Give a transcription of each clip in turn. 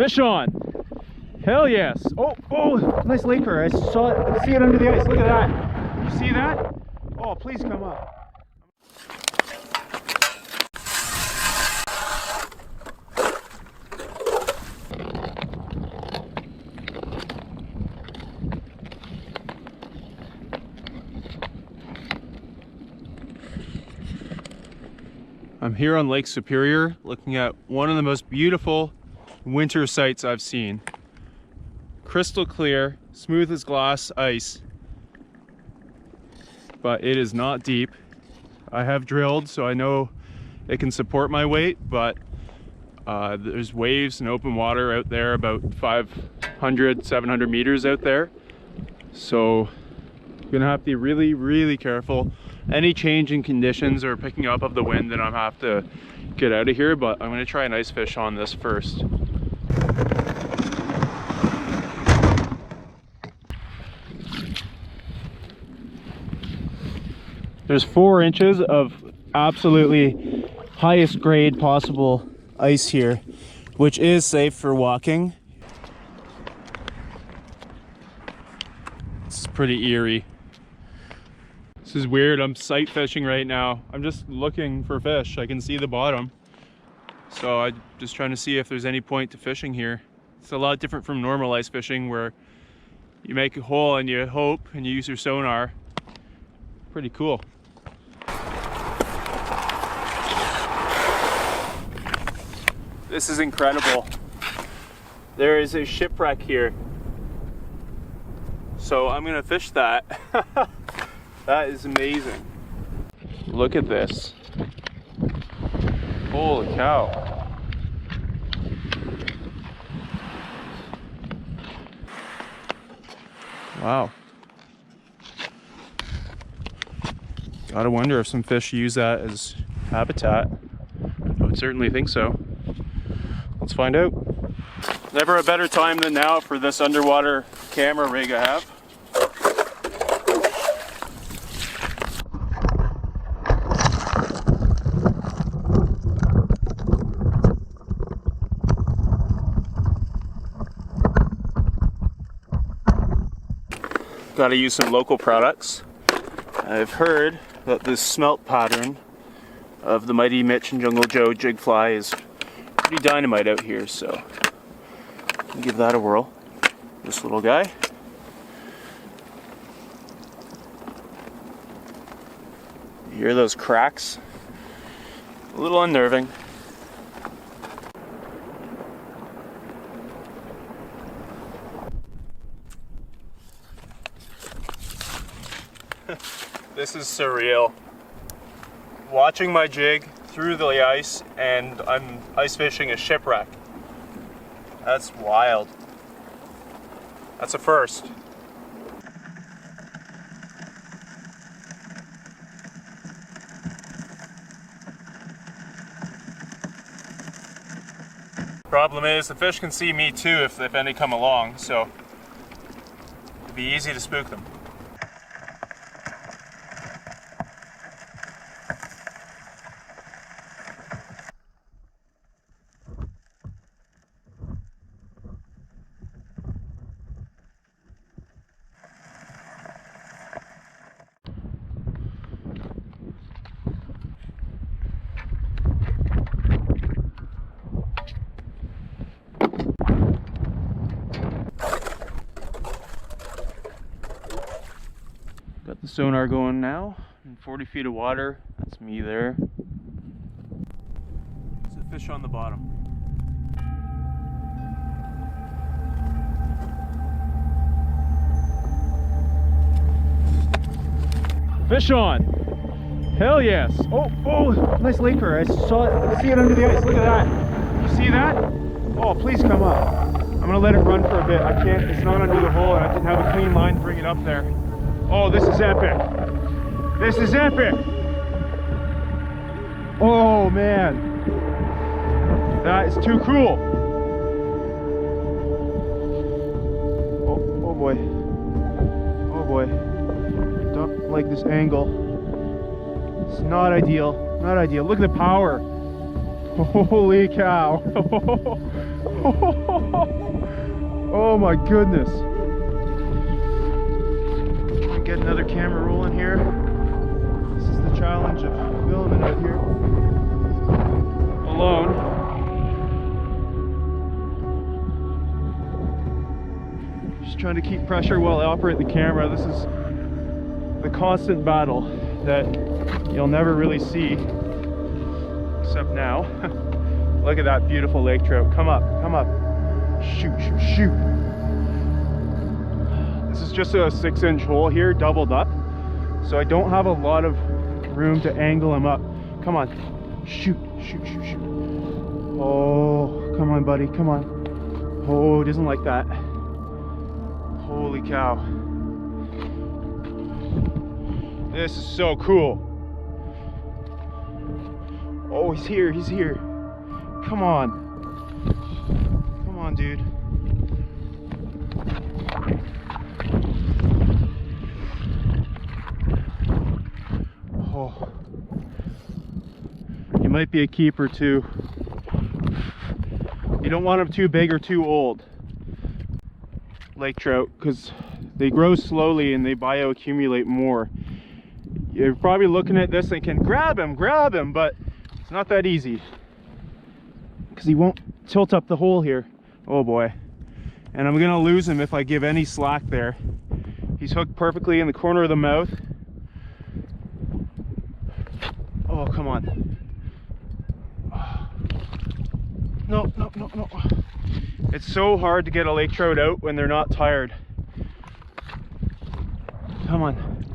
Fish on. Hell yes. Oh, oh, nice laker. I saw it. See it under the ice. Look at that. You see that? Oh, please come up. I'm here on Lake Superior looking at one of the most beautiful winter sights I've seen. Crystal clear, smooth as glass ice, but it is not deep. I have drilled, so I know it can support my weight, but there's waves and open water out there about 500, 700 meters out there. So I'm gonna have to be really, really careful. Any change in conditions or picking up of the wind, then I'll have to get out of here, but I'm gonna try an ice fish on this first. There's 4 inches of absolutely highest grade possible ice here, which is safe for walking. It's pretty eerie. This is weird. I'm sight fishing right now. I'm just looking for fish. I can see the bottom. So I'm just trying to see if there's any point to fishing here. It's a lot different from normal ice fishing where you make a hole and you hope and you use your sonar. Pretty cool. This is incredible. There is a shipwreck here. So I'm gonna fish that. That is amazing. Look at this. Holy cow. Wow. Gotta wonder if some fish use that as habitat. I would certainly think so. Let's find out. Never a better time than now for this underwater camera rig I have. Got to use some local products. I've heard that this smelt pattern of the mighty Mitch Jungle Joe jig fly is pretty dynamite out here, so I'll give that a whirl. This little guy. You hear those cracks? A little unnerving. This is surreal. Watching my jig through the ice and I'm ice fishing a shipwreck. That's wild. That's a first. Problem is the fish can see me too if any come along, so it'd be easy to spook them. Got the sonar going now, in 40 feet of water. That's me there. There's a fish on the bottom. Fish on! Hell yes! Oh, oh, nice laker. I saw it. See it under the ice. Look at that. You see that? Oh, please come up. I'm gonna let it run for a bit. I can't. It's not under the hole, and I didn't have a clean line to bring it up there. Oh, this is epic. This is epic. Oh, man. That is too cool. Oh boy. Oh boy. Don't like this angle. It's not ideal. Not ideal. Look at the power. Holy cow. Oh my goodness. Try and get another camera rolling here. This is the challenge of filming out here alone. Just trying to keep pressure while I operate the camera. This is the constant battle that you'll never really see, except now. Look at that beautiful lake trout. Come up, come up. Shoot, shoot, shoot. This is just a 6-inch hole here, doubled up. So I don't have a lot of room to angle him up. Come on. Shoot, shoot, shoot, shoot. Oh, come on, buddy, come on. Oh, it isn't like that. Holy cow. This is so cool. Oh, he's here, he's here. Come on. Come on, dude. Oh. He might be a keeper too. You don't want them too big or too old. Lake trout, because they grow slowly and they bioaccumulate more. You're probably looking at this thinking, grab him, but it's not that easy. Because he won't tilt up the hole here. Oh boy. And I'm gonna lose him if I give any slack there. He's hooked perfectly in the corner of the mouth. Oh, come on. No, no, no, no. It's so hard to get a lake trout out when they're not tired. Come on.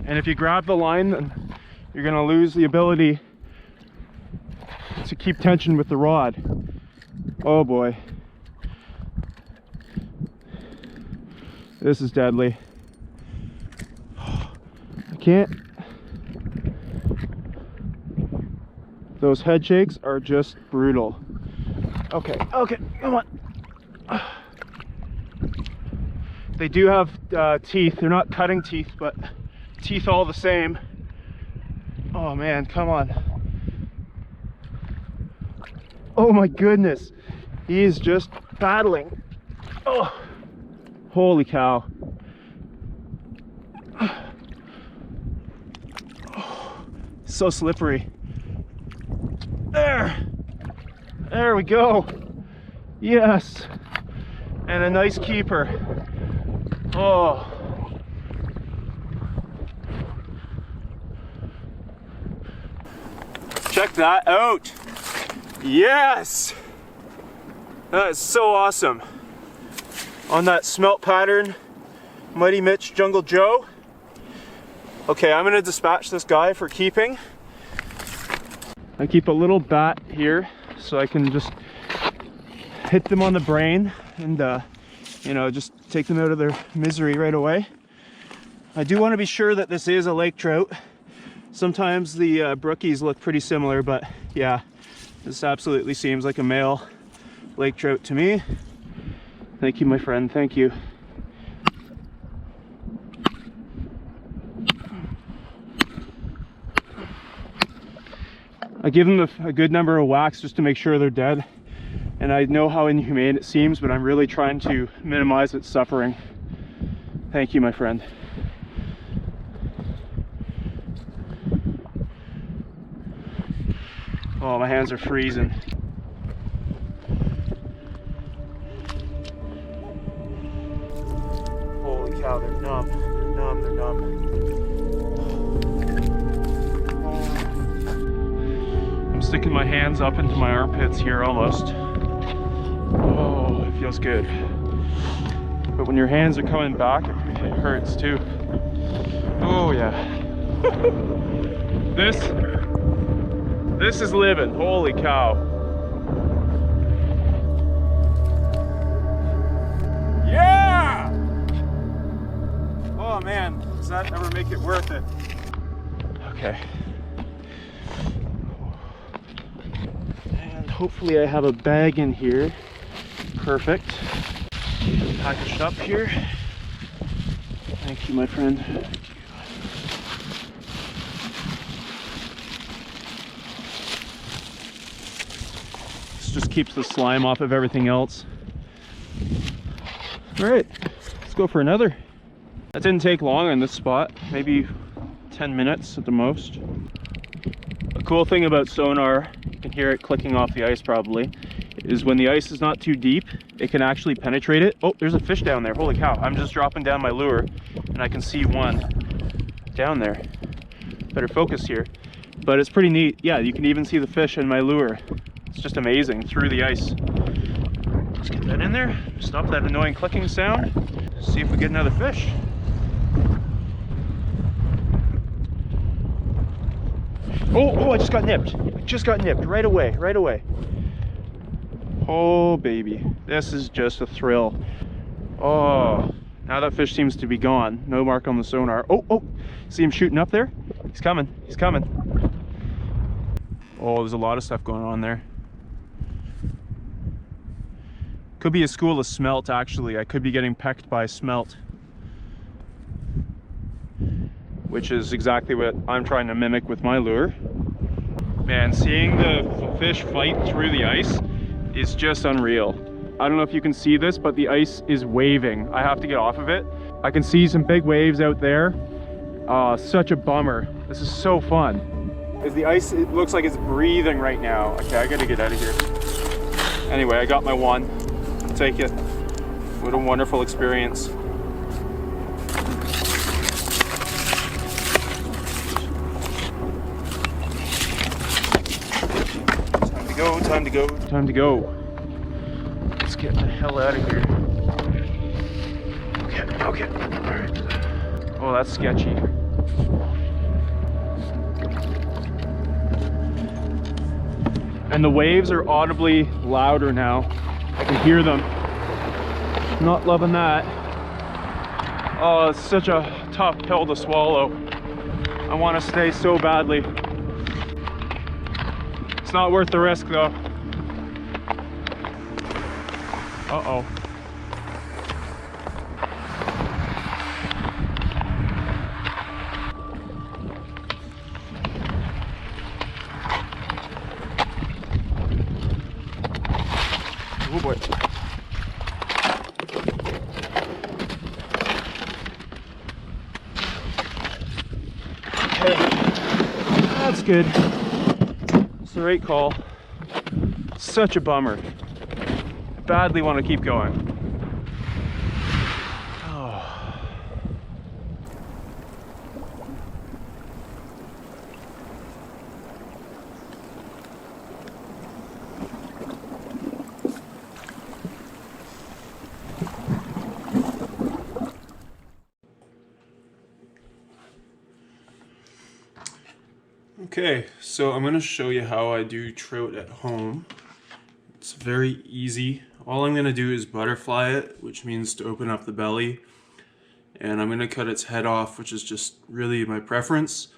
And if you grab the line, then you're gonna lose the ability to keep tension with the rod. Oh boy. This is deadly. I can't. Those head shakes are just brutal. Okay, okay, come on. They do have teeth. They're not cutting teeth, but teeth all the same. Oh man, come on. Oh my goodness. He is just battling. Oh, holy cow. Oh, so slippery. There we go. Yes. And a nice keeper. Oh. Check that out. Yes. That is so awesome. On that smelt pattern, Mighty Mitch Jungle Joe. Okay, I'm gonna dispatch this guy for keeping. I keep a little bat here so I can just hit them on the brain and you know, just take them out of their misery right away. I do want to be sure that this is a lake trout. Sometimes the brookies look pretty similar, but yeah, this absolutely seems like a male lake trout to me. Thank you, my friend, thank you. I give them a good number of whacks just to make sure they're dead. And I know how inhumane it seems, but I'm really trying to minimize its suffering. Thank you, my friend. Oh, my hands are freezing. Holy cow, they're numb. They're numb, they're numb. Sticking my hands up into my armpits here almost. Oh, it feels good. But when your hands are coming back, it hurts too. Oh yeah. This is living. Holy cow. Yeah! Oh man, does that ever make it worth it? Okay. Hopefully I have a bag in here. Perfect. Packaged up here. Thank you, my friend. Thank you. just keeps the slime off of everything else. All right, let's go for another. That didn't take long on this spot, maybe 10 minutes at the most. A cool thing about sonar, you can hear it clicking off the ice probably, is when the ice is not too deep, it can actually penetrate it. Oh, there's a fish down there, holy cow. I'm just dropping down my lure and I can see one down there. Better focus here. But it's pretty neat. Yeah, you can even see the fish in my lure. It's just amazing through the ice. Let's get that in there, stop that annoying clicking sound, see if we get another fish. Oh, I just got nipped. I just got nipped right away, right away. Oh, baby. This is just a thrill. Oh, now that fish seems to be gone. No mark on the sonar. Oh, see him shooting up there? He's coming, he's coming. Oh, there's a lot of stuff going on there. Could be a school of smelt, actually. I could be getting pecked by smelt, which is exactly what I'm trying to mimic with my lure. Man, seeing the fish fight through the ice is just unreal. I don't know if you can see this, but the ice is waving. I have to get off of it. I can see some big waves out there. Such a bummer. This is so fun. As the ice, it looks like it's breathing right now. Okay, I gotta get out of here. Anyway, I got my one. I'll take it. What a wonderful experience. Time to go, time to go. Let's get the hell out of here. Okay, all right. Oh, that's sketchy. And the waves are audibly louder now. I can hear them. Not loving that. Oh, it's such a tough pill to swallow. I want to stay so badly. It's not worth the risk though. Uh-oh. Oh boy. Okay. That's good. It's the right call. Such a bummer. I badly want to keep going. Oh. Okay, so I'm going to show you how I do trout at home. It's very easy. All I'm going to do is butterfly it, which means to open up the belly. And I'm going to cut its head off, which is just really my preference.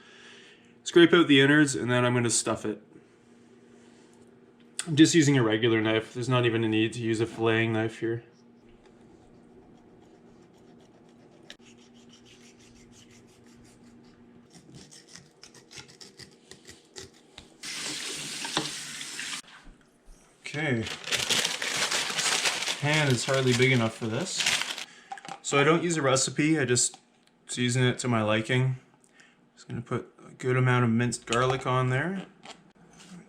Scrape out the innards, and then I'm going to stuff it. I'm just using a regular knife. There's not even a need to use a filleting knife here. Okay, pan is hardly big enough for this. So I don't use a recipe, I just season it to my liking. Just gonna put a good amount of minced garlic on there.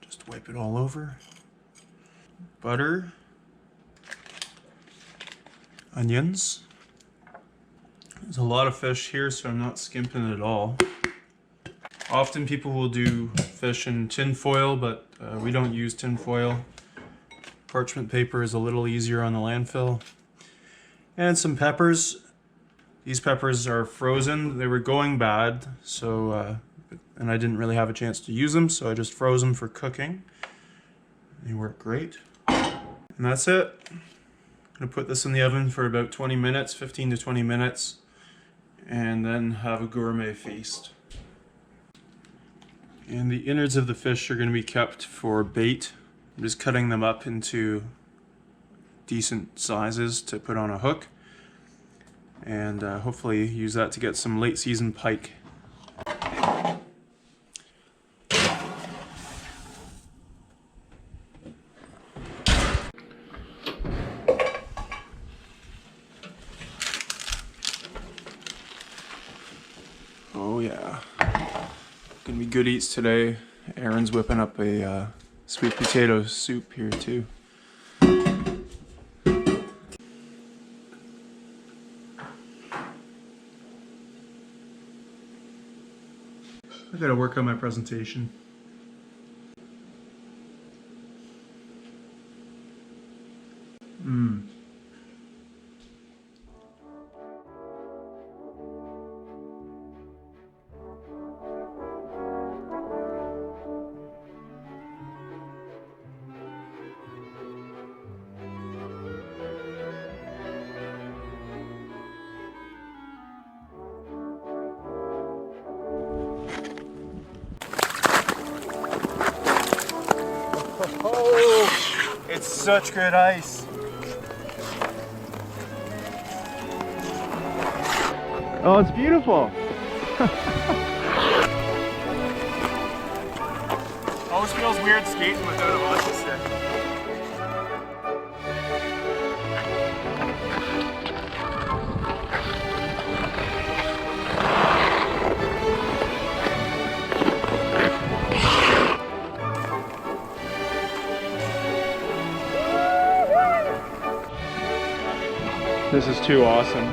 Just wipe it all over. Butter. Onions. There's a lot of fish here, so I'm not skimping at all. Often people will do fish in tin foil, but we don't use tin foil. Parchment paper is a little easier on the landfill. And some peppers. These peppers are frozen. They were going bad, so and I didn't really have a chance to use them, so I just froze them for cooking. They work great. And that's it. I'm gonna put this in the oven for about 20 minutes, 15 to 20 minutes, and then have a gourmet feast. And the innards of the fish are gonna be kept for bait. I'm just cutting them up into decent sizes to put on a hook, and hopefully use that to get some late season pike. Gonna be good eats today. Aaron's whipping up a sweet potato soup here too. I gotta work on my presentation. Oh, it's such good ice. Oh, it's beautiful. Always feels weird skating without a hockey stick. This is too awesome.